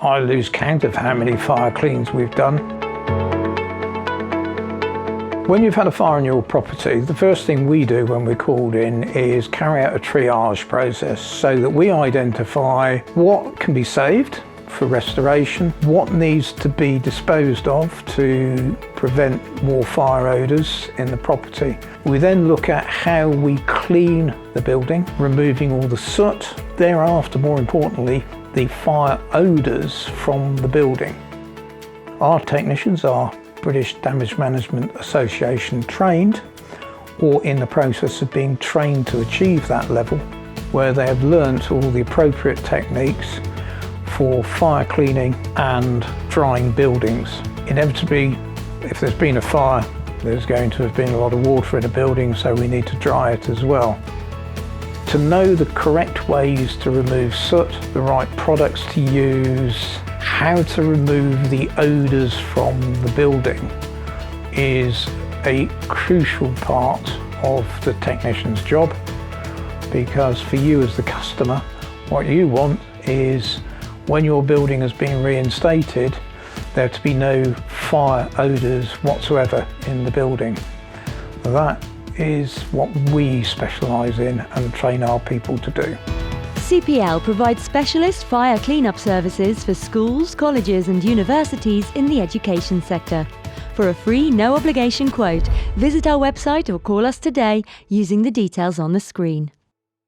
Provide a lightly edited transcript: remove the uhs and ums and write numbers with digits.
I lose count of how many fire cleans we've done. When you've had a fire in your property, the first thing we do when we're called in is carry out a triage process so that we identify what can be saved for restoration, what needs to be disposed of to prevent more fire odours in the property. We then look at how we clean the building, removing all the soot, thereafter, more importantly, the fire odours from the building. Our technicians are British Damage Management Association trained, or in the process of being trained to achieve that level, where they have learnt all the appropriate techniques for fire cleaning and drying buildings. Inevitably, if there's been a fire, there's going to have been a lot of water in a building, so we need to dry it as well. To know the correct ways to remove soot, the right products to use, how to remove the odours from the building is a crucial part of the technician's job, because for you as the customer, what you want is when your building has been reinstated, there to be no fire odours whatsoever in the building. That is what we specialise in and train our people to do. CPL provides specialist fire clean-up services for schools, colleges and universities in the education sector. For a free, no obligation quote, visit our website or call us today using the details on the screen.